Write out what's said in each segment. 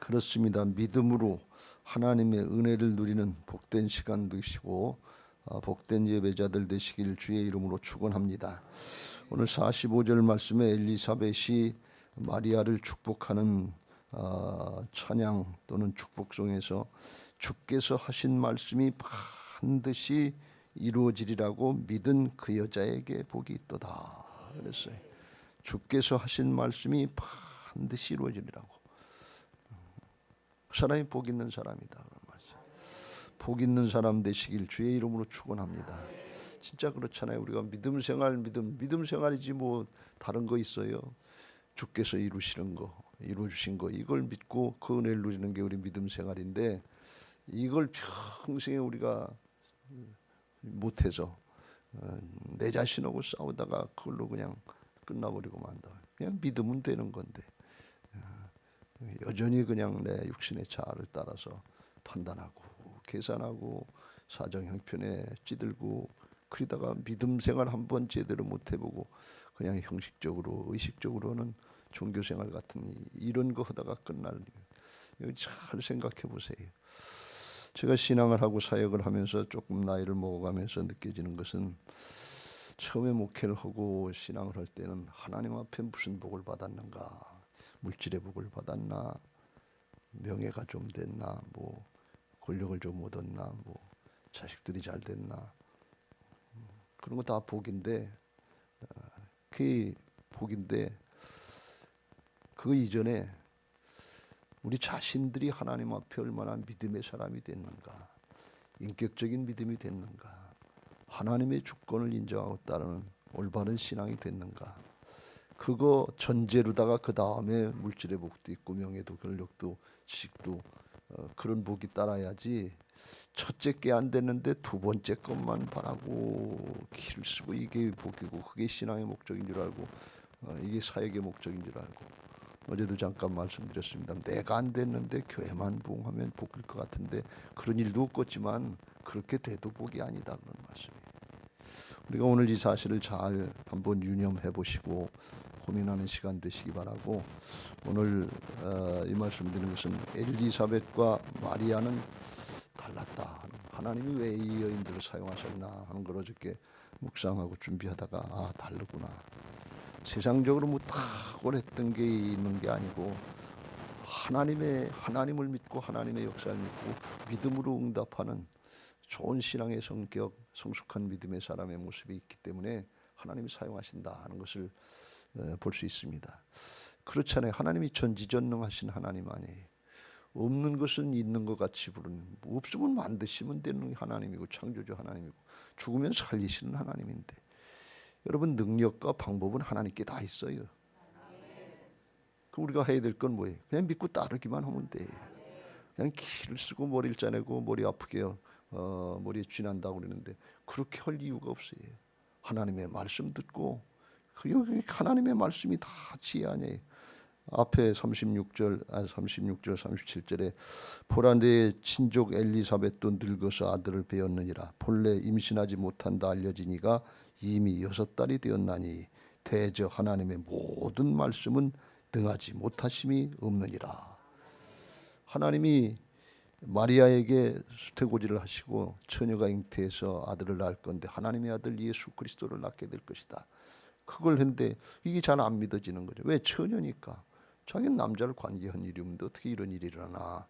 그렇습니다. 믿음으로 하나님의 은혜를 누리는 복된 시간 되시고 복된 예배자들 되시길 주의 이름으로 축원합니다. 오늘 45절 말씀에 엘리사벳이 마리아를 축복하는 찬양 또는 축복송에서 주께서 하신 말씀이 반드시 이루어지리라고 믿은 그 여자에게 복이 있도다 그랬어요. 주께서 하신 말씀이 반드시 이루어지리라고. 그 사람이 복 있는 사람이다 그런 말씀. 복 있는 사람 되시길 주의 이름으로 축원합니다. 진짜 그렇잖아요. 우리가 믿음 생활이지 뭐 다른 거 있어요. 주께서 이루시는 거, 이루어주신 거 이걸 믿고 그 은혜를 누리는 게 우리 믿음 생활인데 이걸 평생에 우리가 못해서 내 자신하고 싸우다가 그걸로 그냥 끝나버리고 만다. 그냥 믿으면 되는 건데 여전히 그냥 내 육신의 자아를 따라서 판단하고 계산하고 사정 형편에 찌들고 그러다가 믿음 생활 한번 제대로 못 해보고 그냥 형식적으로 의식적으로는 종교 생활 같은 이런 거 하다가 끝날 일. 잘 생각해 보세요. 제가 신앙을 하고 사역을 하면서 조금 나이를 먹어가면서 느껴지는 것은 처음에 목회를 하고 신앙을 할 때는 하나님 앞에 무슨 복을 받았는가, 물질의 복을 받았나, 명예가 좀 됐나, 뭐 권력을 좀 얻었나, 뭐 자식들이 잘 됐나, 그런 거 다 복인데 그게 복인데 그 이전에 우리 자신들이 하나님 앞에 얼마나 믿음의 사람이 됐는가, 인격적인 믿음이 됐는가, 하나님의 주권을 인정하고 따르는 올바른 신앙이 됐는가, 그거 전제로다가 그 다음에 물질의 복도 있고 명예도 권력도 지식도 그런 복이 따라야지. 첫째 게 안 됐는데 두 번째 것만 바라고 기를 쓰고 이게 복이고 그게 신앙의 목적인 줄 알고 이게 사역의 목적인 줄 알고 어제도 잠깐 말씀드렸습니다. 내가 안 됐는데 교회만 부흥하면 복일 것 같은데 그런 일도 없겠지만 그렇게 돼도 복이 아니다 그런 말씀이에요. 우리가 오늘 이 사실을 잘 한번 유념해 보시고 고민하는 시간 되시기 바라고 오늘 이 말씀 드리는 것은 엘리사벳과 마리아는 달랐다. 하나님이 왜 이 여인들을 사용하셨나 하는 걸 어저께 묵상하고 준비하다가 다르구나. 세상적으로 뭐 탁월했던 게 있는 게 아니고 하나님을 믿고 하나님의 역사를 믿고 믿음으로 응답하는 좋은 신앙의 성격, 성숙한 믿음의 사람의 모습이 있기 때문에 하나님이 사용하신다 하는 것을 볼 수 있습니다. 그렇잖아요. 하나님이 전지전능하신 하나님 아니에요. 없는 것은 있는 것 같이 부르는, 없으면 만드시면 되는 하나님이고 창조주 하나님이고 죽으면 살리시는 하나님인데 여러분 능력과 방법은 하나님께 다 있어요. 그럼 우리가 해야 될 건 뭐예요? 그냥 믿고 따르기만 하면 돼. 그냥 기를 쓰고 머리를 짜내고 머리 아프게 머리에 쥐난다고 그러는데 그렇게 할 이유가 없어요. 하나님의 말씀 듣고 여기 하나님의 말씀이 다 지혜 아니에요. 앞에 36절 37절에 보라 내 친족 엘리사벳도 늙어서 아들을 배었느니라. 본래 임신하지 못한다 알려지니가 이미 6달이 되었나니 대저 하나님의 모든 말씀은 능하지 못하심이 없느니라. 하나님이 마리아에게 수태고지를 하시고 처녀가 잉태해서 아들을 낳을 건데 하나님의 아들 예수 그리스도를 낳게 될 것이다. 그걸 했는데 이게 잘 안 믿어지는 거죠. 왜? 처녀니까. 자기는 남자를 관계한 일이었는데 어떻게 이런 일이 일어나.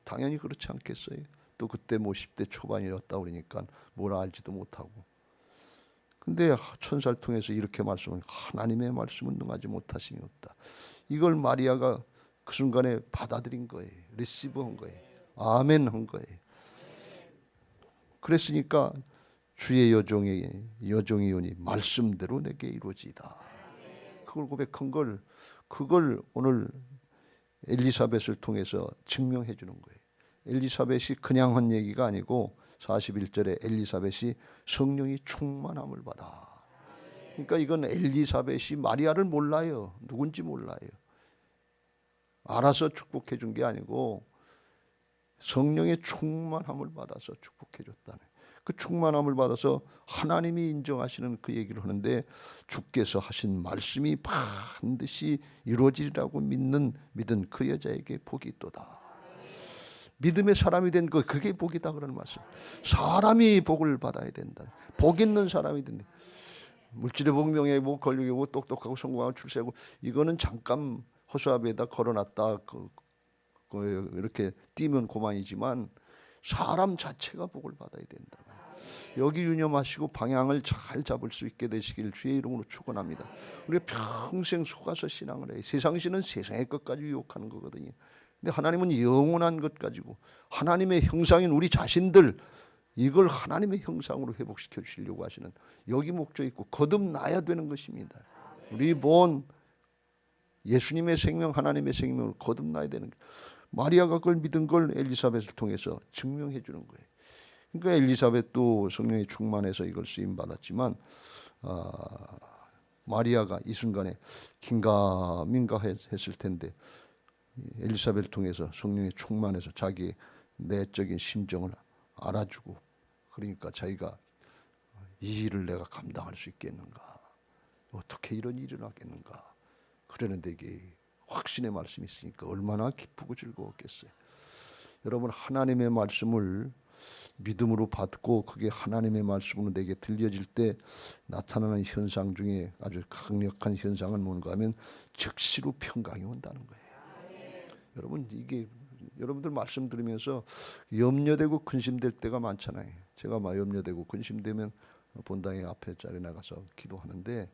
당연히 그렇지 않겠어요. 또 그때 뭐 10대 초반이었다 그러니까 뭘 알지도 못하고. 근데 천사를 통해서 이렇게 말씀을 하나님의 말씀은 능하지 못하심이 없다. 이걸 마리아가 그 순간에 받아들인 거예요. 리시브한 거예요. 아멘 한 거예요. 그랬으니까 주의 여종이오니 말씀대로 내게 이루어지이다. 그걸 고백한 걸 그걸 오늘 엘리사벳을 통해서 증명해 주는 거예요. 엘리사벳이 그냥 한 얘기가 아니고 41절에 엘리사벳이 성령이 충만함을 받아. 그러니까 이건 엘리사벳이 마리아를 몰라요. 누군지 몰라요. 알아서 축복해 준 게 아니고 성령의 충만함을 받아서 축복해 줬다네. 그 충만함을 받아서 하나님이 인정하시는 그 얘기를 하는데, 주께서 하신 말씀이 반드시 이루어지리라고 믿은 그 여자에게 복이 있도다. 믿음의 사람이 된 거, 그게 복이다 그러는 말씀. 사람이 복을 받아야 된다. 복 있는 사람이 된다. 물질의 복, 명예의 복, 권력의 복, 똑똑하고 성공하고 출세하고, 이거는 잠깐 허수아비에다 걸어놨다 이렇게 띄면 고만이지만 사람 자체가 복을 받아야 된다. 여기 유념하시고 방향을 잘 잡을 수 있게 되시길 주의 이름으로 축원합니다. 우리가 평생 속아서 신앙을 해. 세상 신은 세상의 것까지 유혹하는 거거든요. 근데 하나님은 영원한 것 가지고 하나님의 형상인 우리 자신들, 이걸 하나님의 형상으로 회복시켜 주시려고 하시는 여기 목적이 있고 거듭나야 되는 것입니다. 우리 본 예수님의 생명, 하나님의 생명을 거듭나야 되는 거예요. 마리아가 그걸 믿은 걸 엘리사벳을 통해서 증명해 주는 거예요. 그러니까 엘리사벳도 성령의 충만해서 이걸 쓰임 받았지만 마리아가 이 순간에 긴가민가 했을 텐데 엘리사벳을 통해서 성령의 충만해서 자기의 내적인 심정을 알아주고, 그러니까 자기가 이 일을 내가 감당할 수 있겠는가, 어떻게 이런 일이 일어나겠는가, 그러는데 이게 확신의 말씀이 있으니까 얼마나 기쁘고 즐거웠겠어요. 여러분, 하나님의 말씀을 믿음으로 받고 그게 하나님의 말씀으로 내게 들려질 때 나타나는 현상 중에 아주 강력한 현상은 뭔가 하면 즉시로 평강이 온다는 거예요. 여러분, 이게 여러분들 말씀 들으면서 염려되고 근심될 때가 많잖아요. 제가 막 염려되고 근심되면 본당에 앞에 자리 나가서 기도하는데,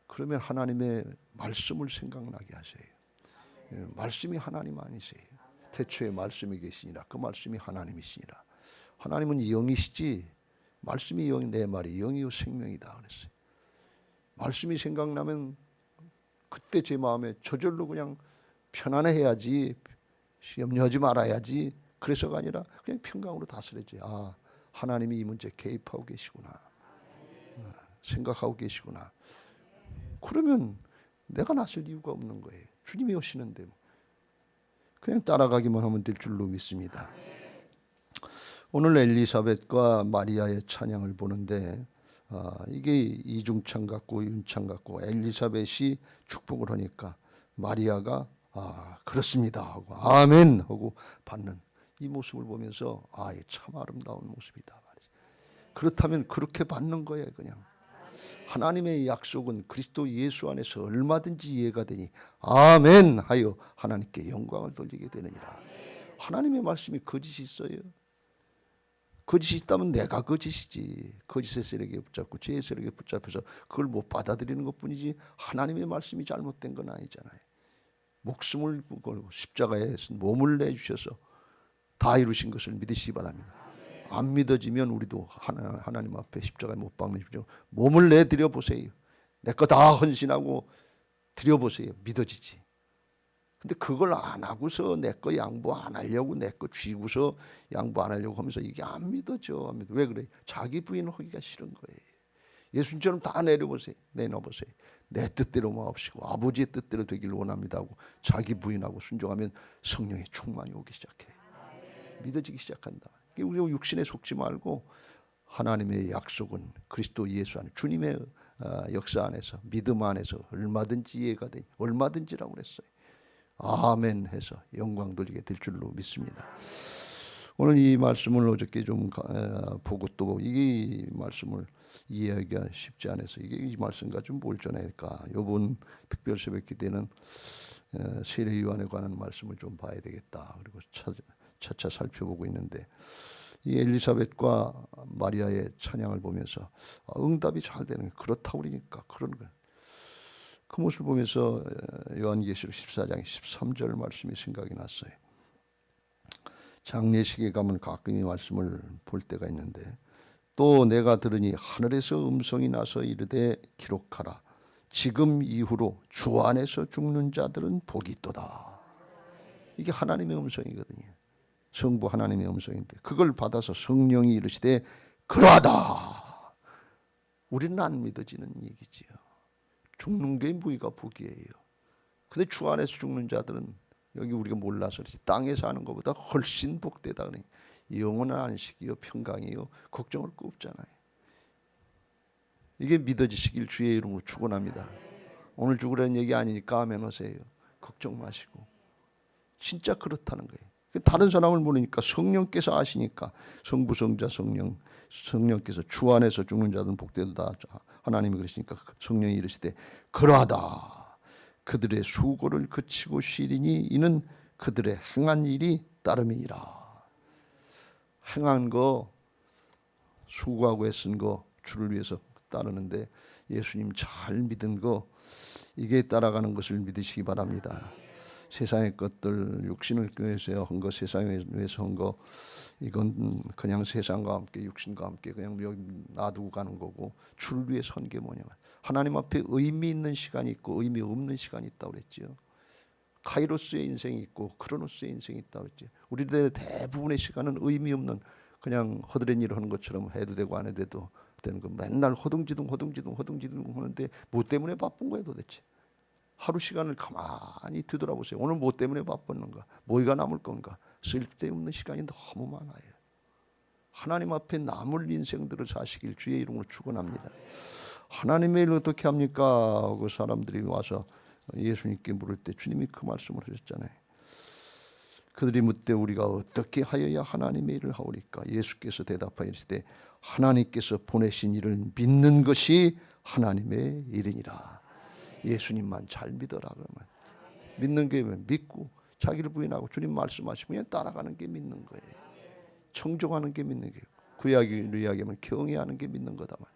그러면 하나님의 말씀을 생각나게 하세요. 말씀이 하나님 아니세요. 태초에 말씀이 계시니라. 그 말씀이 하나님이시니라. 하나님은 영이시지 말씀이 영이, 내 말이 영이요 생명이다 그랬어요. 말씀이 생각나면 그때 제 마음에 저절로 그냥 편안해야지, 염려하지 말아야지, 그래서가 아니라 그냥 평강으로 다스려지. 아, 하나님이 이 문제 개입하고 계시구나, 생각하고 계시구나. 그러면 내가 나설 이유가 없는 거예요. 주님이 오시는데 그냥 따라가기만 하면 될 줄로 믿습니다. 오늘 엘리사벳과 마리아의 찬양을 보는데 이게 이중창 같고 윤창 같고, 엘리사벳이 축복을 하니까 마리아가 그렇습니다 하고 아멘 하고 받는 이 모습을 보면서 참 아름다운 모습이다. 그렇다면 그렇게 받는 거예요. 그냥 하나님의 약속은 그리스도 예수 안에서 얼마든지 이해가 되니 아멘 하여 하나님께 영광을 돌리게 되느니라. 하나님의 말씀이 거짓이 있어요? 거짓이 있다면 내가 거짓이지. 거짓의 세력에 붙잡고 죄의 세력에 붙잡혀서 그걸 못 받아들이는 것뿐이지, 하나님의 말씀이 잘못된 건 아니잖아요. 목숨을 걸고 십자가에 몸을 내주셔서 다 이루신 것을 믿으시기 바랍니다. 안 믿어지면 우리도 하나님 앞에 십자가에 못 박으십시오. 몸을 내드려 보세요. 내 거 다 헌신하고 드려보세요. 믿어지지. 근데 그걸 안 하고서 내 거 양보 안 하려고, 내 거 쥐고서 양보 안 하려고 하면서 이게 안 믿어져. 왜 그래? 자기 부인하기가 싫은 거예요. 예수님처럼 다 내려보세요. 내놔보세요. 내 뜻대로 마옵시고 아버지의 뜻대로 되기를 원합니다 하고 자기 부인하고 순종하면 성령의 충만이 오기 시작해. 믿어지기 시작한다. 우리가 육신에 속지 말고 하나님의 약속은 그리스도 예수 안에, 주님의 역사 안에서, 믿음 안에서 얼마든지 이해가 돼. 얼마든지라고 그랬어요. 아멘 해서 영광 돌리게 될 줄로 믿습니다. 오늘 이 말씀을 어저께 좀 보고 또 이 말씀을 이해하기가 쉽지 않아서 이 말씀과 좀 뭘 전할까, 이번 특별 새벽 기도는 세례 요한에 관한 말씀을 좀 봐야 되겠다. 그리고 차차 살펴보고 있는데, 이 엘리사벳과 마리아의 찬양을 보면서 응답이 잘 되는, 그렇다 그러니까 그런 거예요. 그 모습을 보면서 요한계시록 14장 13절 말씀이 생각이 났어요. 장례식에 가면 가끔 이 말씀을 볼 때가 있는데, 또 내가 들으니 하늘에서 음성이 나서 이르되 기록하라. 지금 이후로 주 안에서 죽는 자들은 복이 있도다. 이게 하나님의 음성이거든요. 성부 하나님의 음성인데 그걸 받아서 성령이 이르시되 그러하다. 우리는 안 믿어지는 얘기지요. 죽는 게 무의가 복이에요. 근데 주 안에서 죽는 자들은 여기 우리가 몰라서 그렇지 땅에 사는 것보다 훨씬 복되다. 영원한 안식이요 평강이요 걱정할 거 없잖아요. 이게 믿어지시길 주의 이름으로 축원합니다. 오늘 죽으라는 얘기 아니니까 아멘 하세요. 걱정 마시고 진짜 그렇다는 거예요. 다른 사람을 모르니까 성령께서 아시니까 성부 성자 성령께서 주 안에서 죽는 자들은 복되도다. 하나님이 그러시니까 성령이 이르시되 그러하다. 그들의 수고를 그치고 쉬리니 이는 그들의 행한 일이 따름이니라. 행한 거 수고하고 애쓴 거 주를 위해서 따르는데 예수님 잘 믿은 거 이게 따라가는 것을 믿으시기 바랍니다. 세상의 것들 육신을 위해서 한 거 세상을 위해서 한 거 이건 그냥 세상과 함께 육신과 함께 그냥 놔두고 가는 거고 주를 위해서 한 게 뭐냐면 하나님 앞에 의미 있는 시간이 있고 의미 없는 시간이 있다고 그랬죠. 카이로스의 인생이 있고 크로노스의 인생이 있다고 그랬죠. 우리들의 대부분의 시간은 의미 없는 그냥 허드렛 일을 하는 것처럼 해도 되고 안 해도 되는 거 맨날 허둥지둥 하는데 뭐 때문에 바쁜 거예요 도대체. 하루 시간을 가만히 뒤돌아보세요. 오늘 뭐 때문에 바빴는가? 뭐가 남을 건가? 쓸데없는 시간이 너무 많아요. 하나님 앞에 남을 인생들을 사시길 주의 이름으로 축원합니다. 하나님의 일 어떻게 합니까? 하고 사람들이 와서 예수님께 물을 때 주님이 그 말씀을 하셨잖아요. 그들이 묻되 우리가 어떻게 하여야 하나님의 일을 하오리까? 예수께서 대답하시되 하나님께서 보내신 일을 믿는 것이 하나님의 일이니라. 예수님만 잘 믿어라 그러면 믿는 게 믿고 자기를 부인하고 주님 말씀하시면 그냥 따라가는 게 믿는 거예요. 청종하는 게 믿는 게 구약으로 이야기하면 경외하는 게 믿는 거다만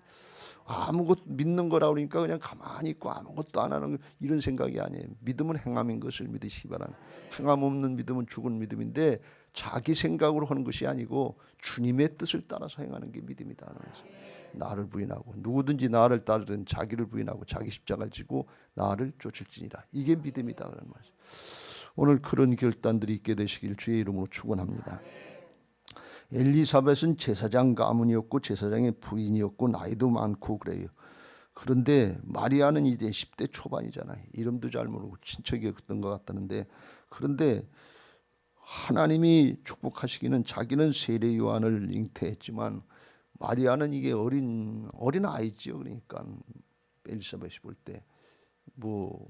아무것도 믿는 거라 그러니까 그냥 가만히 있고 아무것도 안 하는 이런 생각이 아니에요. 믿음은 행함인 것을 믿으시기 바랍니다. 행함 없는 믿음은 죽은 믿음인데 자기 생각으로 하는 것이 아니고 주님의 뜻을 따라서 행하는 게 믿음이다. 그래서 나를 부인하고 누구든지 나를 따르든 자기를 부인하고 자기 십자가를 지고 나를 쫓을지니라. 이게 믿음이다 그런 말이죠. 오늘 그런 결단들이 있게 되시길 주의 이름으로 축원합니다. 엘리사벳은 제사장 가문이었고 제사장의 부인이었고 나이도 많고 그래요. 그런데 마리아는 이제 10대 초반이잖아요. 이름도 잘 모르고 친척이었던 것 같다는데 그런데 하나님이 축복하시기는 자기는 세례 요한을 잉태했지만 마리아는 이게 어린 아이지요. 그러니까 엘리사벳이 볼 때 뭐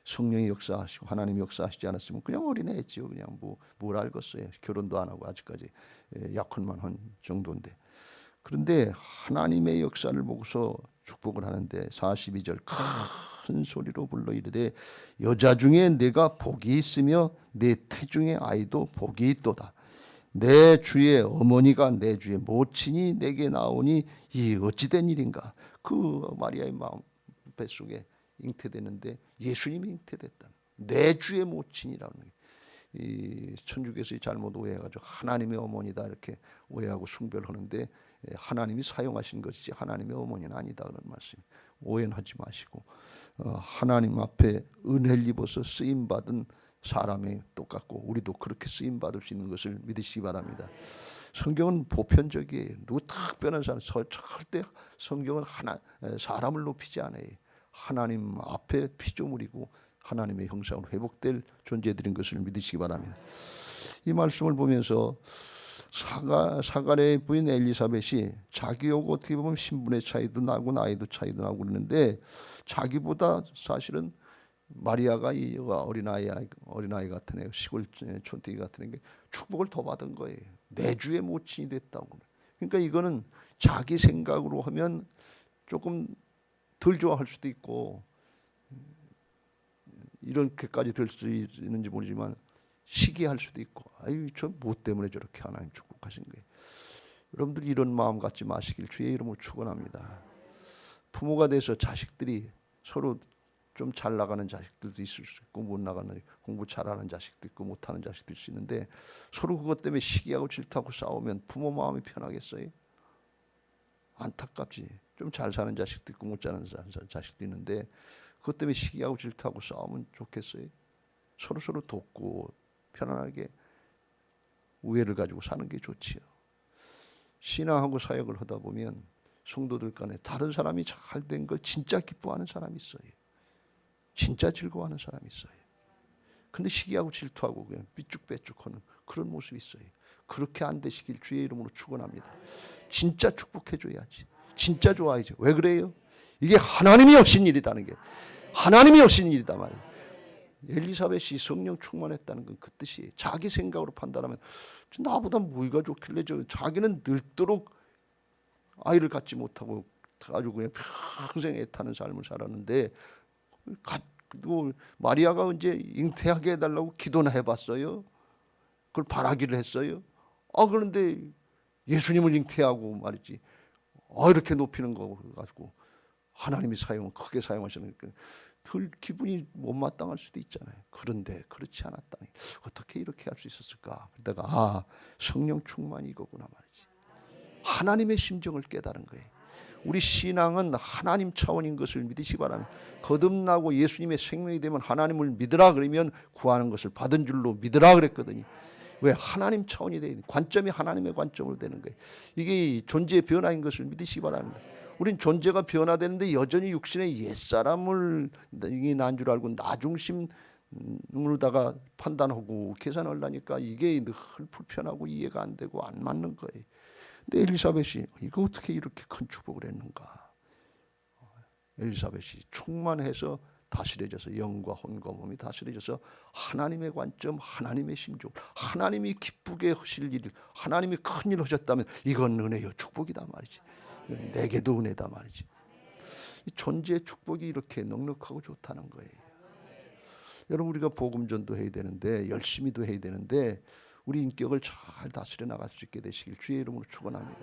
성령이 역사하시고 하나님이 역사하시지 않았으면 그냥 어린애였지요. 그냥 뭘 알겠어요. 결혼도 안 하고 아직까지 약혼만 한 정도인데. 그런데 하나님의 역사를 보고서 축복을 하는데 42절 큰 소리로 불러 이르되 여자 중에 내가 복이 있으며 내 태중의 아이도 복이 있도다. 내 주의 어머니가 내 주의 모친이 내게 나오니 이 어찌된 일인가. 그 마리아의 마음 뱃속에 잉태되는데 예수님이 잉태됐다. 내 주의 모친이라는 이 천주교에서 잘못 오해해가지고 하나님의 어머니다 이렇게 오해하고 숭배하는데 하나님이 사용하신 것이지 하나님의 어머니는 아니다 그런 말씀. 오해는 하지 마시고 하나님 앞에 은혜를 입어서 쓰임 받은 사람이 똑같고 우리도 그렇게 쓰임 받을 수 있는 것을 믿으시기 바랍니다. 성경은 보편적이에요. 누구 특별한 사람 절대 성경은 사람을 높이지 않아요. 하나님 앞에 피조물이고 하나님의 형상으로 회복될 존재들인 것을 믿으시기 바랍니다. 이 말씀을 보면서 사가랴의 부인 엘리사벳이 자기하고 어떻게 보면 신분의 차이도 나고 나이도 차이도 나고 그러는데 자기보다 사실은 마리아가 이 어린아이 같은 애 시골 촌뜨기 같은 애 축복을 더 받은 거예요. 내 주의 모친이 됐다고. 그러니까 이거는 자기 생각으로 하면 조금 덜 좋아할 수도 있고 이렇게까지 될 수 있는지 모르지만 시기할 수도 있고 아유 저 뭐 때문에 저렇게 하나님 축복하신 거예요. 여러분들 이런 마음 갖지 마시길 주의 이름으로 축원합니다. 부모가 돼서 자식들이 서로 좀 잘 나가는 자식들도 있을 수 있고 못 나가는 공부 잘하는 자식도 있고 못하는 자식도 있을 수 있는데 서로 그것 때문에 시기하고 질투하고 싸우면 부모 마음이 편하겠어요? 안타깝지. 좀 잘 사는 자식도 있고 못 사는 자식도 있는데 그것 때문에 시기하고 질투하고 싸우면 좋겠어요? 서로 돕고 편안하게 우애를 가지고 사는 게 좋지요. 신앙하고 사역을 하다 보면 성도들 간에 다른 사람이 잘 된 걸 진짜 기뻐하는 사람이 있어요. 진짜 즐거워하는 사람이 있어요. 근데 시기하고 질투하고 그냥 삐쭉빼쭉하는 그런 모습이 있어요. 그렇게 안 되시길 주의 이름으로 축원합니다. 진짜 축복해줘야지. 진짜 좋아야지. 왜 그래요? 이게 하나님이 하신 일이다는 게, 하나님이 하신 일이다 말이에요. 엘리사벳이 성령 충만했다는 건 그 뜻이에요. 자기 생각으로 판단하면 나보다 뭐가 좋길래 자기는 늙도록 아이를 갖지 못하고 아주 그냥 평생 애타는 삶을 살았는데, 마리아가 언제 잉태하게 해달라고 기도나 해봤어요? 그걸 바라기를 했어요? 그런데 예수님을 잉태하고 말이지, 이렇게 높이는 거 가지고 하나님이 크게 사용하시니까 덜 기분이 못마땅할 수도 있잖아요. 그런데 그렇지 않았다니 어떻게 이렇게 할 수 있었을까? 그러다가 성령 충만이 이거구나 말이지. 하나님의 심정을 깨달은 거예요. 우리 신앙은 하나님 차원인 것을 믿으시기 바랍니다. 거듭나고 예수님의 생명이 되면 하나님을 믿으라 그러면 구하는 것을 받은 줄로 믿으라 그랬거든요. 왜? 하나님 차원이 되는, 관점이 하나님의 관점으로 되는 거예요. 이게 존재의 변화인 것을 믿으시기 바랍니다. 우린 존재가 변화되는데 여전히 육신의 옛사람을 난 줄 알고 나 중심으로다가 판단하고 계산하려니까 이게 늘 불편하고 이해가 안 되고 안 맞는 거예요. 근데 엘리사벳이 이거 어떻게 이렇게 큰 축복을 했는가? 엘리사벳이 충만해서 다스려져서, 영과 혼과 몸이 다스려져서 하나님의 관점, 하나님의 심정, 하나님이 기쁘게 하실 일, 하나님이 큰 일 하셨다면 이건 은혜요, 축복이다 말이지. 내게도 은혜다 말이지. 이 존재의 축복이 이렇게 넉넉하고 좋다는 거예요. 여러분, 우리가 복음전도 해야 되는데, 열심히도 해야 되는데, 우리 인격을 잘 다스려 나갈 수 있게 되시길 주의 이름으로 축원합니다.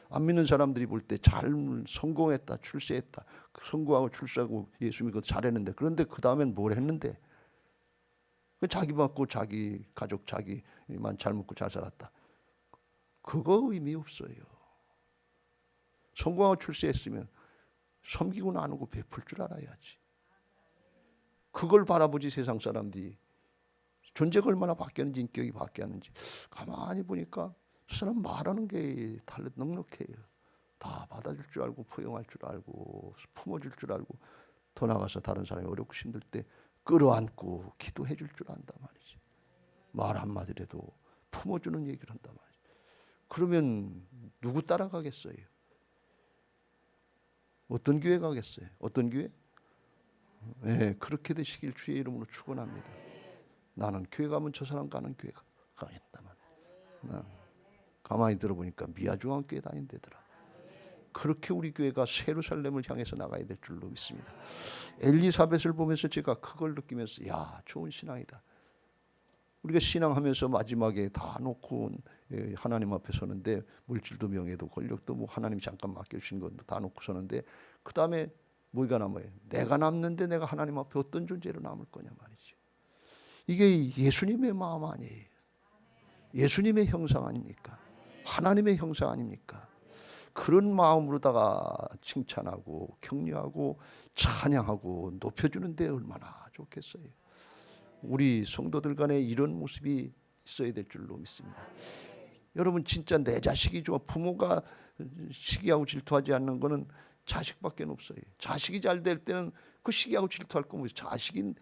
안 믿는 사람들이 볼 때 잘 성공했다, 출세했다, 성공하고 출세하고 예수 믿고 잘했는데, 그런데 그 다음엔 뭘 했는데? 자기 받고 자기 가족 자기만 잘 먹고 잘 살았다. 그거 의미 없어요. 성공하고 출세했으면 섬기고 나누고 베풀 줄 알아야지. 그걸 바라보지 세상 사람들이. 존재가 얼마나 바뀌었는지, 인격이 바뀌었는지. 가만히 보니까 그 사람 말하는 게 넉넉해요. 다 받아줄 줄 알고, 포용할 줄 알고, 품어줄 줄 알고, 더 나가서 다른 사람이 어렵고 힘들 때 끌어안고 기도해 줄 줄 안다 말이지. 말 한마디라도 품어주는 얘기를 한단 말이지. 그러면 누구 따라가겠어요? 어떤 교회 가겠어요? 어떤 교회? 네, 그렇게 되시길 주의 이름으로 축원합니다. 나는 교회 가면 저 사람 가는 교회 가겠다 말이야. 가만히 들어보니까 미아중앙교회 다닌대더라. 그렇게 우리 교회가 예루살렘을 향해서 나가야 될 줄로 믿습니다. 엘리사벳을 보면서 제가 그걸 느끼면서, 야, 좋은 신앙이다. 우리가 신앙하면서 마지막에 다 놓고 하나님 앞에 서는데, 물질도 명예도 권력도 뭐 하나님 잠깐 맡겨주신 것도 다 놓고 서는데, 그 다음에 뭐가 남아요? 내가 남는데 내가 하나님 앞에 어떤 존재로 남을 거냐 말이죠. 이게 예수님의 마음 아니에요. 예수님의 형상 아닙니까? 하나님의 형상 아닙니까? 그런 마음으로다가 칭찬하고 격려하고 찬양하고 높여주는데 얼마나 좋겠어요. 우리 성도들 간에 이런 모습이 있어야 될 줄로 믿습니다. 여러분, 진짜 내 자식이 좋아. 부모가 시기하고 질투하지 않는 거는 자식밖에 없어요. 자식이 잘 될 때는 그 시기하고 질투할 거 뭐지. 자식인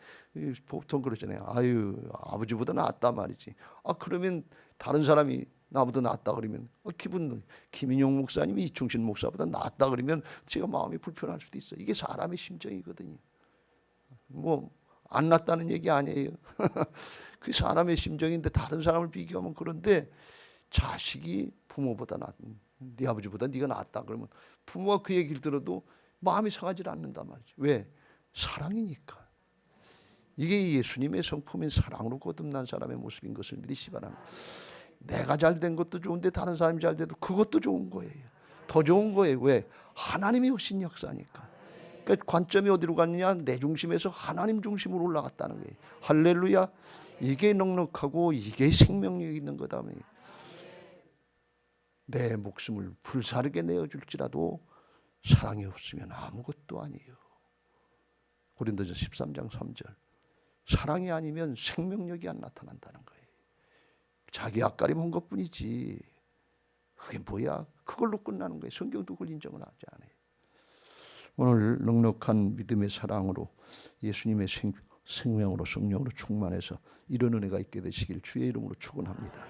보통 그러잖아요. 아유, 아버지보다 낫다 말이지. 그러면 다른 사람이 나보다 낫다 그러면 기분, 김인용 목사님이 이충신 목사보다 낫다 그러면 제가 마음이 불편할 수도 있어요. 이게 사람의 심정이거든요. 뭐 안 낫다는 얘기 아니에요. 그게 사람의 심정인데 다른 사람을 비교하면 그런데, 자식이 부모보다 네 아버지보다 네가 낫다 그러면 부모가 그 얘기를 들어도 마음이 상하지 않는단 말이죠. 왜? 사랑이니까. 이게 예수님의 성품인 사랑으로 거듭난 사람의 모습인 것을 믿으시기 바랍니다. 내가 잘 된 것도 좋은데 다른 사람이 잘 돼도 그것도 좋은 거예요. 더 좋은 거예요. 왜? 하나님이 하신 역사니까. 그러니까 관점이 어디로 갔느냐? 내 중심에서 하나님 중심으로 올라갔다는 거예요. 할렐루야. 이게 넉넉하고 이게 생명력이 있는 거다. 내 목숨을 불사르게 내어줄지라도 사랑이 없으면 아무것도 아니에요. 고린도전 13장 3절. 사랑이 아니면 생명력이 안 나타난다는 거예요. 자기 앞가림 한 것뿐이지 그게 뭐야? 그걸로 끝나는 거예요. 성경도 그걸 인정을 하지 않아요. 오늘 넉넉한 믿음의 사랑으로 예수님의 생명으로 성령으로 충만해서 이런 은혜가 있게 되시길 주의 이름으로 축원합니다.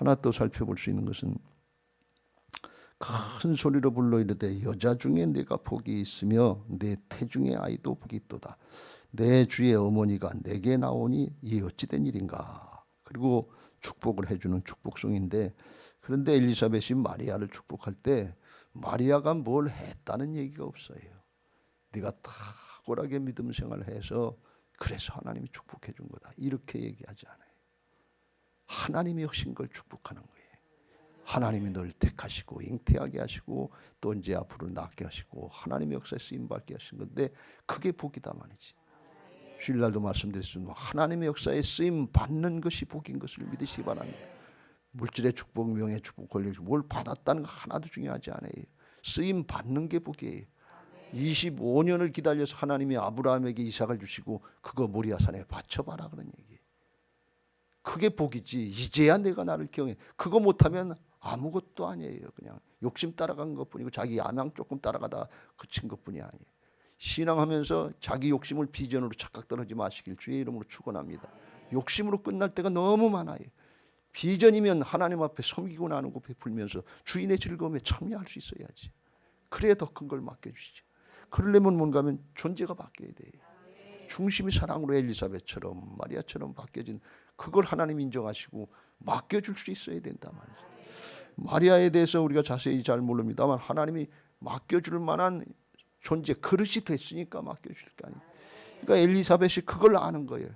하나 또 살펴볼 수 있는 것은 큰 소리로 불러 이르되 여자 중에 내가 복이 있으며 내 태중의 아이도 복이 있도다. 내 주의 어머니가 내게 나오니 이 어찌된 일인가. 그리고 축복을 해주는 축복송인데, 그런데 엘리사벳이 마리아를 축복할 때 마리아가 뭘 했다는 얘기가 없어요. 네가 탁월하게 믿음 생활을 해서 그래서 하나님이 축복해 준 거다, 이렇게 얘기하지 않아요. 하나님이 하신 걸 축복하는 거예요. 하나님이 널 택하시고 잉태하게 하시고 또 이제 앞으로 낳게 하시고 하나님의 역사에 쓰임받게 하신 건데 그게 복이다 말이지. 주일날도 말씀드렸습니다. 하나님의 역사에 쓰임받는 것이 복인 것을 믿으시기 바랍니다. 물질의 축복, 명예의 축복, 권력의 축복, 뭘 받았다는 거 하나도 중요하지 않아요. 쓰임받는 게 복이에요. 25년을 기다려서 하나님이 아브라함에게 이삭을 주시고 그거 모리아산에 바쳐봐라 그런 얘기예요. 그게 복이지. 이제야 내가 나를 기억해. 그거 못하면 아무것도 아니에요. 그냥 욕심 따라간 것뿐이고 자기 야망 조금 따라가다 그친 것뿐이 아니에요. 신앙하면서 자기 욕심을 비전으로 착각하지 마시길 주의 이름으로 축원합니다. 욕심으로 끝날 때가 너무 많아요. 비전이면 하나님 앞에 섬기고 나누고 베풀면서 주인의 즐거움에 참여할 수 있어야지. 그래야 더 큰 걸 맡겨주시죠. 그러려면 뭔가 하면 존재가 바뀌어야 돼요. 중심이 사랑으로 엘리사벳처럼 마리아처럼 바뀌어진 그걸 하나님 인정하시고 맡겨줄 수 있어야 된단 말이죠. 마리아에 대해서 우리가 자세히 잘 모릅니다만 하나님이 맡겨줄 만한 존재 그릇이 됐으니까 맡겨줄 게 아니에요. 그러니까 엘리사벳이 그걸 아는 거예요.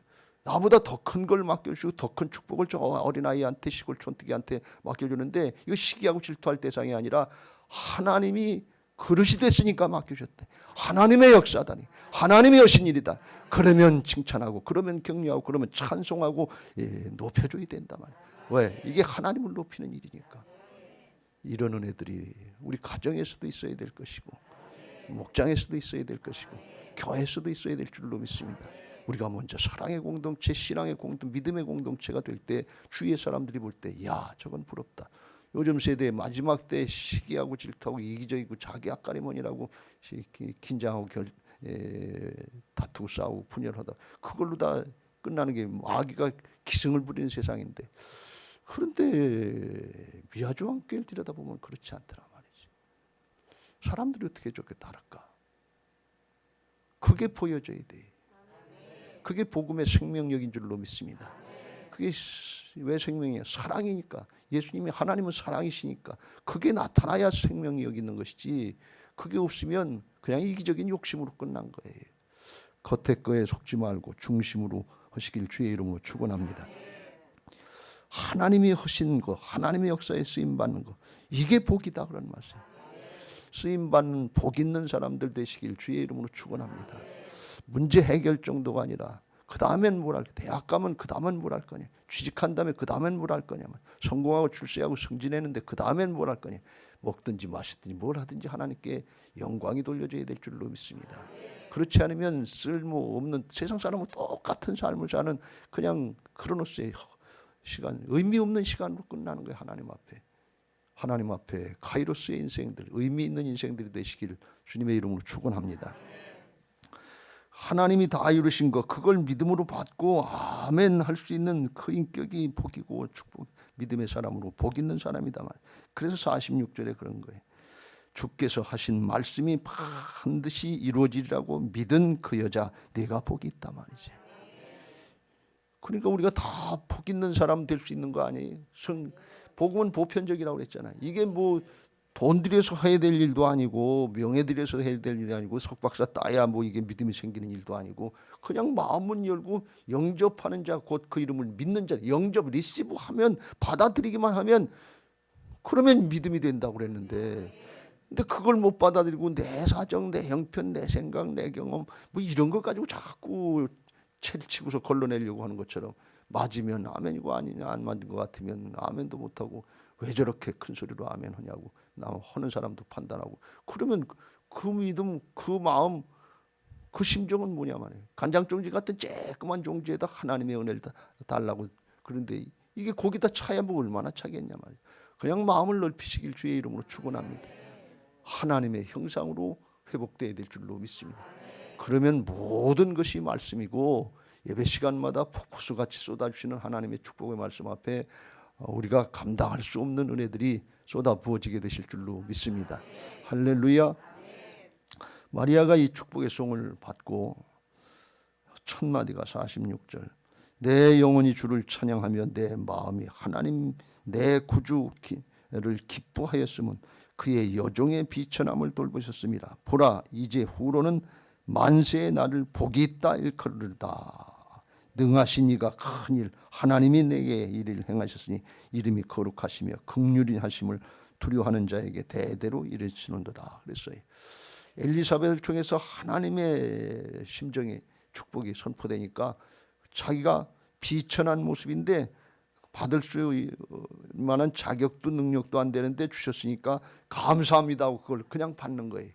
나보다 더 큰 걸 맡겨주고 더 큰 축복을 저 어린아이한테 시골 촌뜨기한테 맡겨주는데 이거 시기하고 질투할 대상이 아니라 하나님이 그릇이 됐으니까 맡겨줬대. 하나님의 역사다니, 하나님의 여신 일이다. 그러면 칭찬하고 그러면 격려하고 그러면 찬송하고 높여줘야 된다 말이야. 왜? 이게 하나님을 높이는 일이니까. 이런 은혜들이 우리 가정에서도 있어야 될 것이고 목장에서도 있어야 될 것이고 교회에서도 있어야 될 줄로 믿습니다. 우리가 먼저 사랑의 공동체, 신앙의 공동체, 믿음의 공동체가 될 때 주위의 사람들이 볼 때 야 저건 부럽다. 요즘 세대의 마지막 때 시기하고 질투하고 이기적이고 자기 앞가림원이라고 긴장하고 다투고 싸우고 분열하다 그걸로 다 끝나는 게 마귀가 기승을 부리는 세상인데, 그런데 미아주왕교회를 들여다보면 그렇지 않더라 말이지. 사람들이 어떻게 저렇게 다를까? 그게 보여져야 돼. 그게 복음의 생명력인 줄로 믿습니다. 그게 왜 생명이야? 사랑이니까. 예수님이 하나님은 사랑이시니까 그게 나타나야 생명이 여기 있는 것이지, 그게 없으면 그냥 이기적인 욕심으로 끝난 거예요. 겉에 거에 속지 말고 중심으로 하시길 주의 이름으로 축원합니다. 하나님이 하신 거, 하나님의 역사에 쓰임받는 거, 이게 복이다 그런 말이에요. 쓰임받는 복 있는 사람들 되시길 주의 이름으로 축원합니다. 문제 해결 정도가 아니라 그 다음엔 뭘 할 거냐, 대학 가면 그 다음엔 뭘 할 거냐, 취직한 다음에 그 다음엔 뭘 할 거냐, 성공하고 출세하고 승진했는데 그 다음엔 뭘 할 거냐, 먹든지 마시든지 뭘 하든지 하나님께 영광이 돌려져야 될 줄로 믿습니다. 그렇지 않으면 쓸모없는 세상 사람은 똑같은 삶을 사는 그냥 크로노스의 시간, 의미 없는 시간으로 끝나는 거예요. 하나님 앞에 카이로스의 인생들, 의미 있는 인생들이 되시길 주님의 이름으로 축원합니다. 하나님이 다 이루신 거 그걸 믿음으로 받고 아멘 할 수 있는 그 인격이 복이고 축복, 믿음의 사람으로 복 있는 사람이다만. 그래서 46절에 그런 거예요. 주께서 하신 말씀이 반드시 이루어지리라고 믿은 그 여자 내가 복이 있다 말이지. 그러니까 우리가 다 복 있는 사람 될 수 있는 거 아니에요? 복음은 보편적이라고 그랬잖아요. 이게 뭐 돈 들여서 해야 될 일도 아니고 명예 들여서 해야 될 일이 아니고 석박사 따야 뭐 이게 믿음이 생기는 일도 아니고 그냥 마음은 열고 영접하는 자 곧 그 이름을 믿는 자, 영접 리시브하면 받아들이기만 하면 그러면 믿음이 된다고 그랬는데, 근데 그걸 못 받아들이고 내 사정, 내 형편, 내 생각, 내 경험 뭐 이런 것 가지고 자꾸 채를 치고서 걸러내려고 하는 것처럼 맞으면 아멘이고 아니면 안 맞는 것 같으면 아멘도 못하고 왜 저렇게 큰 소리로 아멘 하냐고 하는 사람도 판단하고, 그러면 그 믿음, 그 마음, 그 심정은 뭐냐 말이에요. 간장종지 같은 쬐끄만 종지에다 하나님의 은혜를 달라고. 그런데 이게 거기다 차야 뭐 얼마나 차겠냐 말이에요. 그냥 마음을 넓히시길 주의 이름으로 축원합니다. 하나님의 형상으로 회복되어야 될 줄로 믿습니다. 그러면 모든 것이 말씀이고 예배 시간마다 폭포수같이 쏟아주시는 하나님의 축복의 말씀 앞에 우리가 감당할 수 없는 은혜들이 쏟아 부어지게 되실 줄로 믿습니다. 할렐루야. 마리아가 이 축복의 송을 받고 첫 마디가 46절. 내 영혼이 주를 찬양하며 내 마음이 하나님 내 구주를 기뻐하였으면 그의 여종의 비천함을 돌보셨습니다. 보라 이제 후로는 만세의 날을 복이 있다 일컬으리다. 능하신 이가 큰일 하나님이 내게 이를 행하셨으니 이름이 거룩하시며 긍휼히 하심을 두려워하는 자에게 대대로 이르시는도다. 그랬어요. 엘리사벳을 통해서 하나님의 심정의 축복이 선포되니까 자기가 비천한 모습인데 받을 수 만한 자격도 능력도 안 되는데 주셨으니까 감사합니다 하고 그걸 그냥 받는 거예요.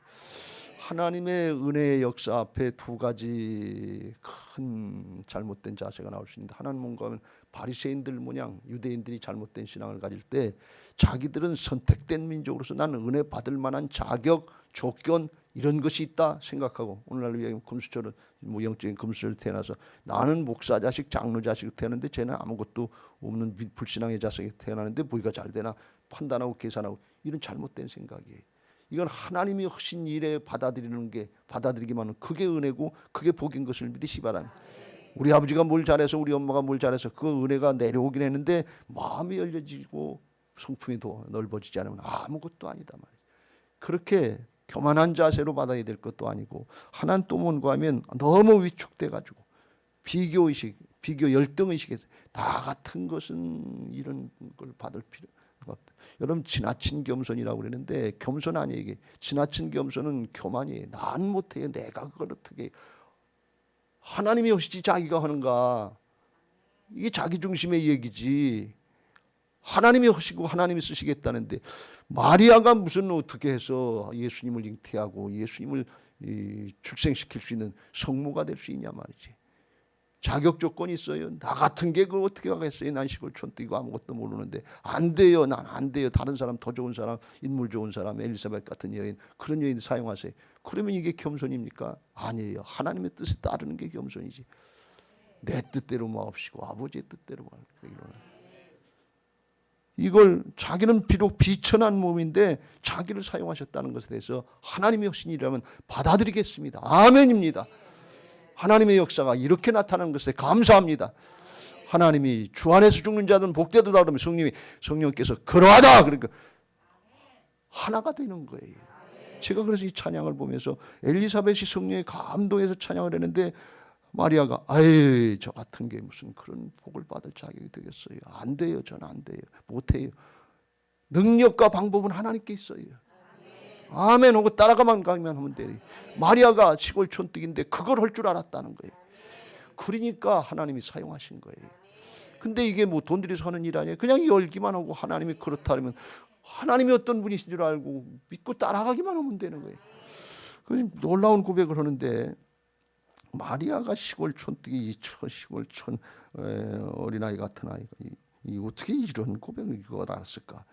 하나님의 은혜의 역사 앞에 두 가지 큰 잘못된 자세가 나올 수 있는데, 하나는 뭔가 하면 바리새인들 모양 유대인들이 잘못된 신앙을 가질 때 자기들은 선택된 민족으로서 나는 은혜 받을 만한 자격, 조건 이런 것이 있다 생각하고, 오늘날 금수저는 영적인 금수저를 태어나서 나는 목사 자식, 장로 자식 태어났는데 쟤는 아무것도 없는 불신앙의 자식이 태어나는데 뭐가 잘 되나 판단하고 계산하고, 이런 잘못된 생각이에요. 이건 하나님이 하신 일에 받아들이기만 하면 그게 은혜고 그게 복인 것을 믿으시 바랍니다. 우리 아버지가 뭘 잘해서 우리 엄마가 뭘 잘해서 그 은혜가 내려오긴 했는데 마음이 열려지고 성품이 더 넓어지지 않으면 아무것도 아니다 말이에요. 그렇게 교만한 자세로 받아야 될 것도 아니고, 하나는 또 뭔가 하면 너무 위축돼가지고 비교의식, 비교 열등의식에서 나 같은 것은 이런 걸 받을 필요가 없다. 여러분 지나친 겸손이라고 그러는데 겸손 아니에요. 이게 지나친 겸손은 교만이에요. 난 못해요. 내가 그걸 어떻게 해요. 하나님이 하시지 자기가 하는가. 이게 자기중심의 얘기지. 하나님이 하시고 하나님이 쓰시겠다는데 마리아가 무슨 어떻게 해서 예수님을 잉태하고 예수님을 출생시킬 수 있는 성모가 될 수 있냐 말이지. 자격 조건이 있어요. 나 같은 게 그걸 어떻게 하겠어요. 난 시골촌뜨기고 아무것도 모르는데. 안 돼요. 난 안 돼요. 다른 사람, 더 좋은 사람, 인물 좋은 사람, 엘리사벳 같은 여인, 그런 여인 사용하세요. 그러면 이게 겸손입니까? 아니에요. 하나님의 뜻에 따르는 게 겸손이지. 내 뜻대로 마옵시고 아버지의 뜻대로 마옵시고. 이걸 자기는 비록 비천한 몸인데 자기를 사용하셨다는 것에 대해서 하나님이 하신 일이라면 받아들이겠습니다. 아멘입니다. 하나님의 역사가 이렇게 나타나는 것에 감사합니다. 하나님이 주 안에서 죽는 자들은 복되도다 그러면 성령께서 그러하다 그러니까 하나가 되는 거예요. 제가 그래서 이 찬양을 보면서 엘리사벳이 성령에 감동해서 찬양을 했는데 마리아가 아이 저 같은 게 무슨 그런 복을 받을 자격이 되겠어요. 안 돼요. 저는 안 돼요. 못해요. 능력과 방법은 하나님께 있어요. 아멘 하고 따라가만 가면 하면 돼요. 마리아가 시골 촌뜨기인데 그걸 할 줄 알았다는 거예요. 그러니까 하나님이 사용하신 거예요. 근데 이게 뭐 돈 들여서 하는 일 아니에요. 그냥 열기만 하고 하나님이 그렇다면 하나님이 어떤 분이신 줄 알고 믿고 따라가기만 하면 되는 거예요. 그 놀라운 고백을 하는데 마리아가 시골 촌뜨기 시골 촌 어린아이 같은 아이가 어떻게 이런 고백을 이걸 알았을까?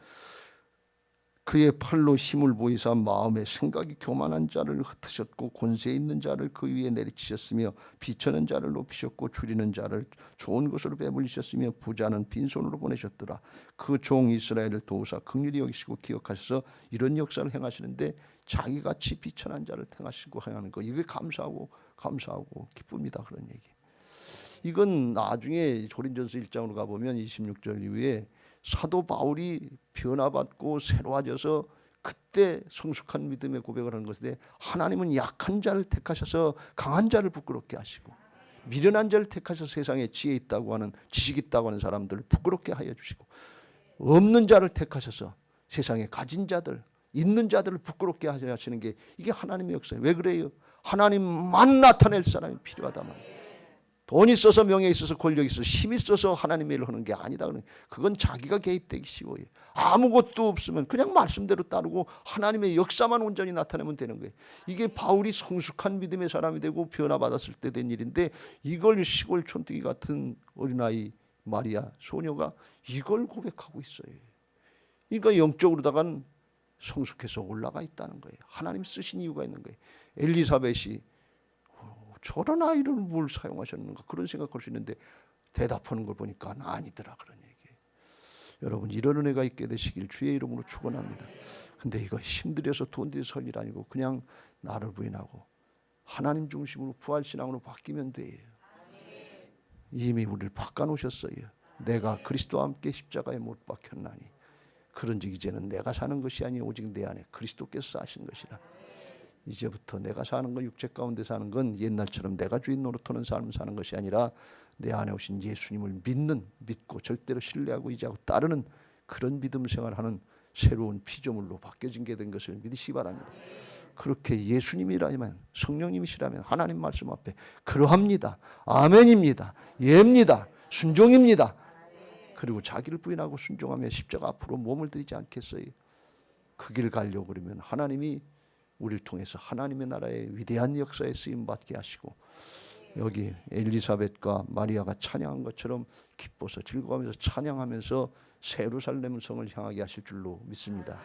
그의 팔로 힘을 보이사 마음의 생각이 교만한 자를 흩으셨고 권세 있는 자를 그 위에 내리치셨으며 비천한 자를 높이셨고 줄이는 자를 좋은 것으로 배불리셨으며 부자는 빈손으로 보내셨더라. 그 종 이스라엘을 도우사 긍휼히 여기시고 기억하셔서 이런 역사를 행하시는데 자기같이 비천한 자를 행하시고 행하는 거, 이게 감사하고 기쁩니다. 그런 얘기. 이건 나중에 고린도전서 1장으로 가보면 26절 이후에 사도 바울이 변화받고 새로워져서 그때 성숙한 믿음의 고백을 하는 것인데, 하나님은 약한 자를 택하셔서 강한 자를 부끄럽게 하시고 미련한 자를 택하셔서 세상에 지혜 있다고 하는 지식 있다고 하는 사람들을 부끄럽게 하여 주시고, 없는 자를 택하셔서 세상에 가진 자들 있는 자들을 부끄럽게 하시는 게 이게 하나님의 역사예요. 왜 그래요? 하나님만 나타낼 사람이 필요하다 말이에요. 돈 있어서 명예 있어서 권력 있어서 힘 있어서 하나님의 일을 하는 게 아니다. 그건 자기가 개입되기 쉬워요. 아무것도 없으면 그냥 말씀대로 따르고 하나님의 역사만 온전히 나타내면 되는 거예요. 이게 바울이 성숙한 믿음의 사람이 되고 변화받았을 때 된 일인데, 이걸 시골 촌뜨기 같은 어린아이 마리아 소녀가 이걸 고백하고 있어요. 그러니까 영적으로다간 성숙해서 올라가 있다는 거예요. 하나님 쓰신 이유가 있는 거예요. 엘리사벳이 저런 아이를 뭘 사용하셨는가 그런 생각할 수 있는데 대답하는 걸 보니까 아니더라 그런 얘기예요. 여러분 이런 은혜가 있게 되시길 주의 이름으로 축원합니다. 근데 이거 힘들여서 돈 들여서 설 일 아니고 그냥 나를 부인하고 하나님 중심으로 부활신앙으로 바뀌면 돼요. 이미 우리를 바꿔놓으셨어요. 내가 그리스도와 함께 십자가에 못 박혔나니 그런즉 이제는 내가 사는 것이 아니 오직 내 안에 그리스도께서 사신 것이라. 이제부터 내가 사는 건 육체 가운데 사는 건 옛날처럼 내가 주인 노릇하는 삶을 사는 것이 아니라 내 안에 오신 예수님을 믿고 절대로 신뢰하고 의지하고 따르는 그런 믿음 생활하는 새로운 피조물로 바뀌어진 게 된 것을 믿으시기 바랍니다. 그렇게 예수님이라면 성령님이시라면 하나님 말씀 앞에 그러합니다. 아멘입니다. 예입니다. 순종입니다. 그리고 자기를 부인하고 순종하며 십자가 앞으로 몸을 들이지 않겠어요? 그 길 가려고 그러면 하나님이 우리를 통해서 하나님의 나라의 위대한 역사에 쓰임받게 하시고 여기 엘리사벳과 마리아가 찬양한 것처럼 기뻐서 즐거워하면서 찬양하면서 예루살렘 성을 향하게 하실 줄로 믿습니다.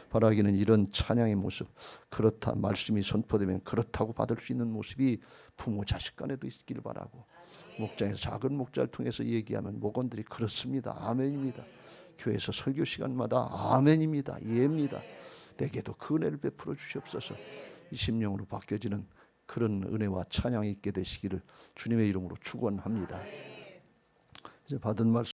바라기는 이런 찬양의 모습, 그렇다 말씀이 선포되면 그렇다고 받을 수 있는 모습이 부모 자식 간에도 있기를 바라고, 목장에서 작은 목자를 통해서 얘기하면 목원들이 그렇습니다. 아멘입니다. 교회에서 설교 시간마다 아멘입니다. 예입니다. 내게도 그 은혜를 베풀어 주시옵소서. 이 심령으로 바뀌어지는 그런 은혜와 찬양이 있게 되시기를 주님의 이름으로 축원합니다. 이제 받은 말씀